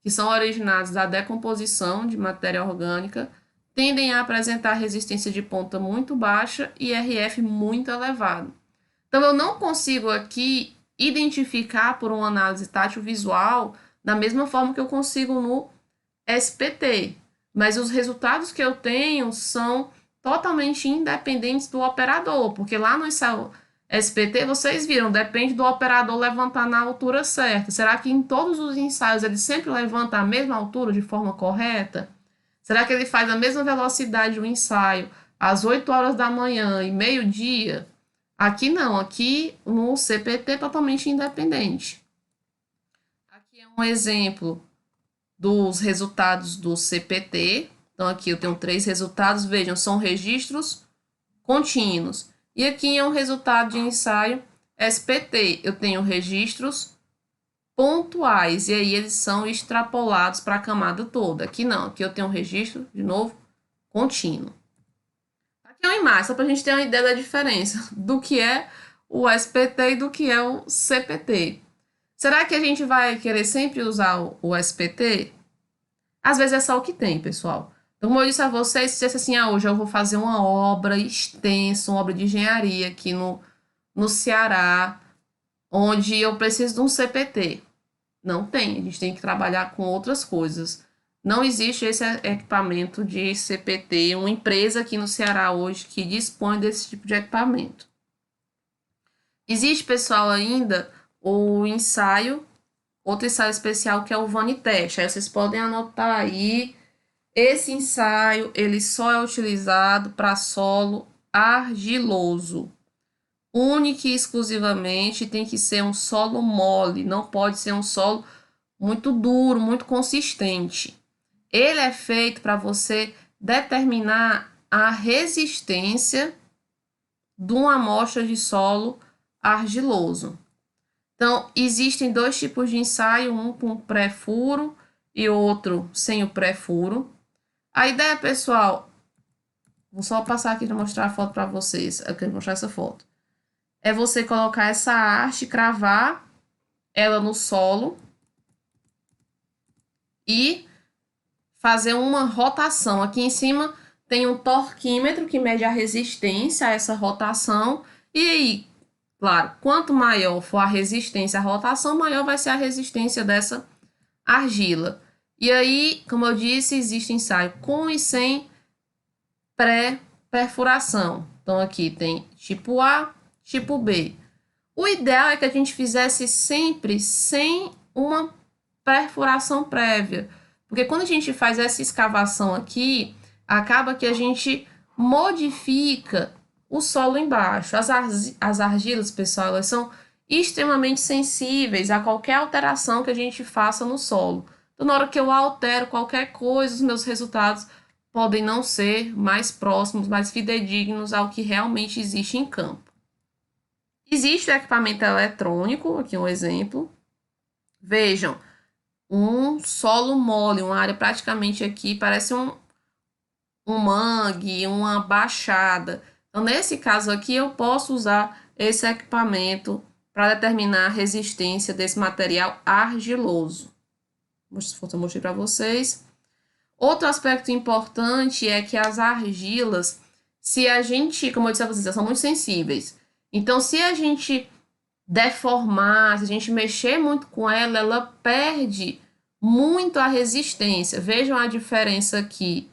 que são originados da decomposição de matéria orgânica, tendem a apresentar resistência de ponta muito baixa e RF muito elevado. Então, eu não consigo aqui identificar por uma análise tátil visual da mesma forma que eu consigo no SPT, mas os resultados que eu tenho são totalmente independentes do operador, porque lá no ensaio SPT vocês viram, depende do operador levantar na altura certa. Será que em todos os ensaios ele sempre levanta a mesma altura de forma correta? Será que ele faz a mesma velocidade do ensaio às 8 horas da manhã e meio-dia? Aqui não, aqui no CPT é totalmente independente. Aqui é um exemplo dos resultados do CPT. Então, aqui eu tenho 3 resultados. Vejam, são registros contínuos. E aqui é um resultado de ensaio SPT. Eu tenho registros pontuais. E aí eles são extrapolados para a camada toda. Aqui não. Aqui eu tenho um registro, de novo, contínuo. Aqui é uma imagem, só para a gente ter uma ideia da diferença do que é o SPT e do que é o CPT. Será que a gente vai querer sempre usar o SPT? Às vezes é só o que tem, pessoal. Então, como eu disse a vocês, se dissesse assim, hoje eu vou fazer uma obra extensa, uma obra de engenharia aqui no Ceará, onde eu preciso de um CPT. Não tem, a gente tem que trabalhar com outras coisas. Não existe esse equipamento de CPT, uma empresa aqui no Ceará hoje que dispõe desse tipo de equipamento. Existe, pessoal, ainda o ensaio, outro ensaio especial que é o Vanitest. Aí vocês podem anotar aí. Esse ensaio, ele só é utilizado para solo argiloso. Única e exclusivamente tem que ser um solo mole, não pode ser um solo muito duro, muito consistente. Ele é feito para você determinar a resistência de uma amostra de solo argiloso. Então, existem 2 tipos de ensaio, um com pré-furo e outro sem o pré-furo. A ideia, pessoal, vou só passar aqui para mostrar a foto para vocês. Eu quero mostrar essa foto. É você colocar essa haste, cravar ela no solo e fazer uma rotação. Aqui em cima tem um torquímetro que mede a resistência a essa rotação. E aí, claro, quanto maior for a resistência à rotação, maior vai ser a resistência dessa argila. E aí, como eu disse, existe ensaio com e sem pré-perfuração. Então, aqui tem tipo A, tipo B. O ideal é que a gente fizesse sempre sem uma perfuração prévia, porque quando a gente faz essa escavação aqui, acaba que a gente modifica o solo embaixo. As argilas, pessoal, elas são extremamente sensíveis a qualquer alteração que a gente faça no solo. Então, na hora que eu altero qualquer coisa, os meus resultados podem não ser mais próximos, mais fidedignos ao que realmente existe em campo. Existe o equipamento eletrônico, aqui um exemplo. Vejam, um solo mole, uma área praticamente aqui, parece um mangue, uma baixada. Então, nesse caso aqui, eu posso usar esse equipamento para determinar a resistência desse material argiloso. Eu mostrei para vocês. Outro aspecto importante é que as argilas, se a gente, como eu disse a vocês, são muito sensíveis. Então, se a gente deformar, se a gente mexer muito com ela, ela perde muito a resistência. Vejam a diferença aqui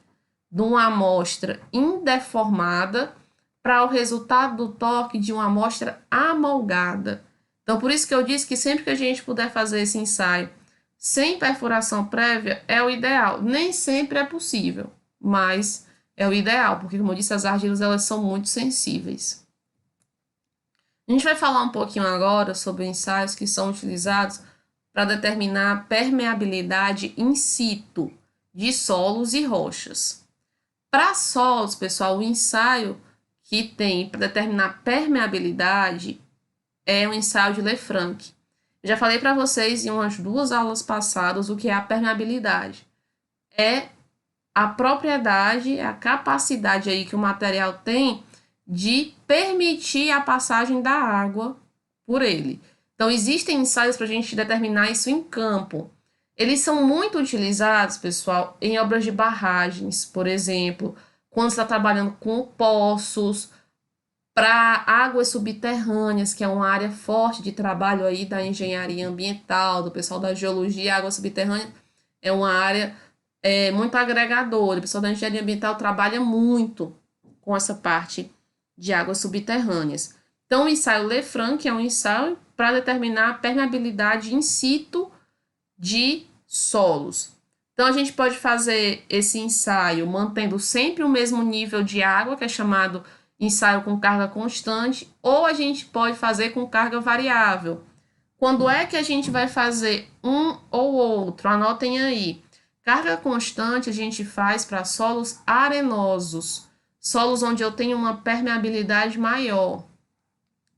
de uma amostra indeformada para o resultado do toque de uma amostra amolgada. Então, por isso que eu disse que sempre que a gente puder fazer esse ensaio sem perfuração prévia, é o ideal. Nem sempre é possível, mas é o ideal, porque, como eu disse, as argilas elas são muito sensíveis. A gente vai falar um pouquinho agora sobre ensaios que são utilizados para determinar a permeabilidade in situ de solos e rochas. Para solos, pessoal, o ensaio que tem para determinar permeabilidade é o ensaio de Lefranc. Eu já falei para vocês em umas 2 aulas passadas o que é a permeabilidade. É a propriedade, a capacidade aí que o material tem de permitir a passagem da água por ele. Então, existem ensaios para a gente determinar isso em campo. Eles são muito utilizados, pessoal, em obras de barragens, por exemplo, quando você está trabalhando com poços, para águas subterrâneas, que é uma área forte de trabalho aí da engenharia ambiental, do pessoal da geologia. Água subterrânea é uma área muito agregadora. O pessoal da engenharia ambiental trabalha muito com essa parte de águas subterrâneas. Então, o ensaio Lefranc é um ensaio para determinar a permeabilidade in situ de solos. Então, a gente pode fazer esse ensaio mantendo sempre o mesmo nível de água, que é chamado ensaio com carga constante, ou a gente pode fazer com carga variável. Quando é que a gente vai fazer um ou outro? Anotem aí. Carga constante a gente faz para solos arenosos, solos onde eu tenho uma permeabilidade maior.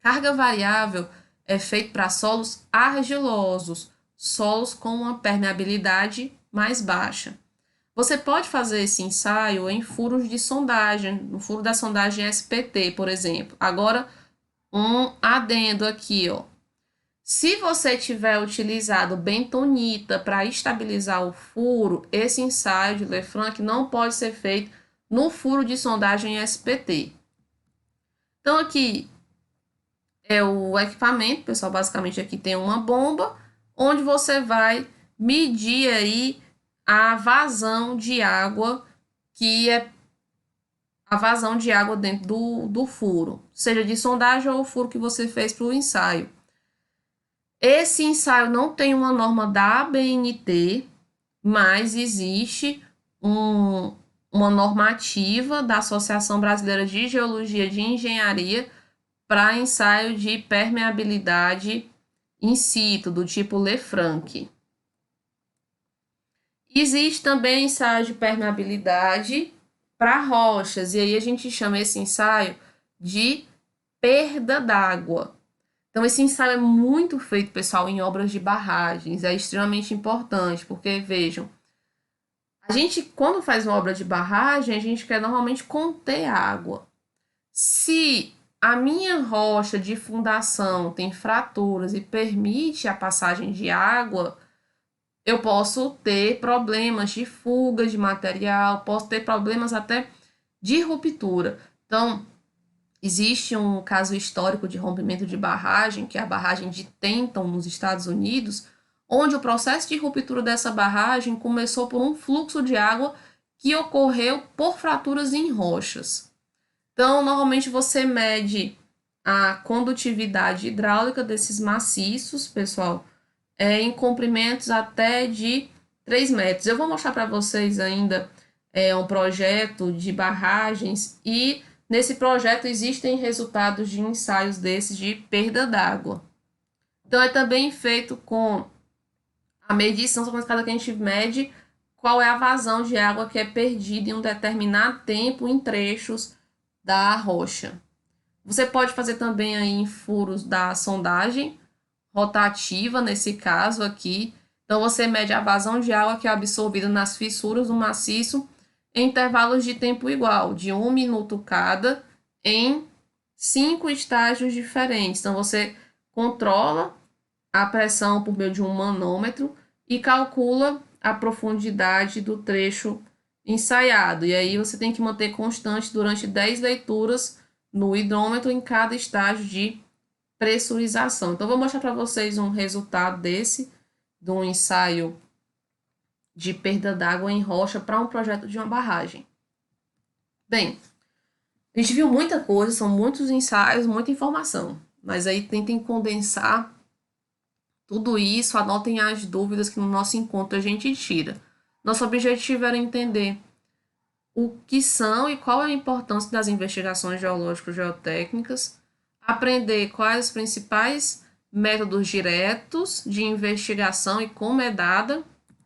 Carga variável é feito para solos argilosos, solos com uma permeabilidade mais baixa. Você pode fazer esse ensaio em furos de sondagem, no furo da sondagem SPT, por exemplo. Agora, um adendo aqui, ó. Se você tiver utilizado bentonita para estabilizar o furo, esse ensaio de Lefranc não pode ser feito no furo de sondagem SPT. Então, aqui é o equipamento, pessoal. Basicamente, aqui tem uma bomba, onde você vai medir aí a vazão de água, que é a vazão de água dentro do furo, seja de sondagem ou o furo que você fez para o ensaio. Esse ensaio não tem uma norma da ABNT, mas existe uma normativa da Associação Brasileira de Geologia de Engenharia para ensaio de permeabilidade in situ, do tipo Lefranc. Existe também ensaio de permeabilidade para rochas, e aí a gente chama esse ensaio de perda d'água. Então, esse ensaio é muito feito, pessoal, em obras de barragens, é extremamente importante, porque, vejam, a gente, quando faz uma obra de barragem, a gente quer normalmente conter água. Se a minha rocha de fundação tem fraturas e permite a passagem de água, eu posso ter problemas de fuga de material, posso ter problemas até de ruptura. Então, existe um caso histórico de rompimento de barragem, que é a barragem de Tenton, nos Estados Unidos, onde o processo de ruptura dessa barragem começou por um fluxo de água que ocorreu por fraturas em rochas. Então, normalmente você mede a condutividade hidráulica desses maciços, pessoal, em comprimentos até de 3 metros. Eu vou mostrar para vocês ainda um projeto de barragens e nesse projeto existem resultados de ensaios desses de perda d'água. Então, é também feito com a medição, só que a gente mede qual é a vazão de água que é perdida em um determinado tempo em trechos da rocha. Você pode fazer também aí em furos da sondagem rotativa, nesse caso aqui. Então, você mede a vazão de água que é absorvida nas fissuras do maciço em intervalos de tempo igual, de 1 minuto cada, em 5 estágios diferentes. Então, você controla a pressão por meio de um manômetro e calcula a profundidade do trecho ensaiado. E aí você tem que manter constante durante 10 leituras no hidrômetro em cada estágio de pressurização. Então, vou mostrar para vocês um resultado de um ensaio de perda d'água em rocha para um projeto de uma barragem. Bem, a gente viu muita coisa, são muitos ensaios, muita informação. Mas aí tentem condensar tudo isso, anotem as dúvidas que no nosso encontro a gente tira. Nosso objetivo era entender o que são e qual é a importância das investigações geológico-geotécnicas, aprender quais os principais métodos diretos de investigação e como é dada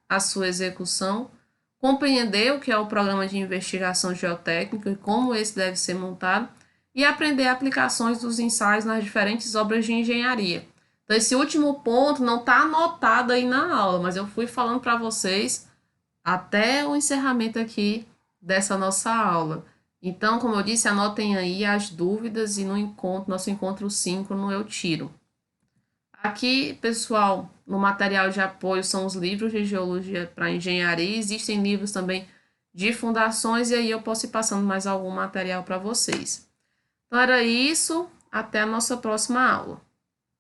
a sua execução, compreender o que é o programa de investigação geotécnica e como esse deve ser montado, e aprender aplicações dos ensaios nas diferentes obras de engenharia. Então, esse último ponto não está anotado aí na aula, mas eu fui falando para vocês até o encerramento aqui dessa nossa aula. Então, como eu disse, anotem aí as dúvidas e no encontro, nosso encontro síncrono eu tiro. Aqui, pessoal, no material de apoio são os livros de geologia para engenharia, existem livros também de fundações e aí eu posso ir passando mais algum material para vocês. Então era isso, até a nossa próxima aula.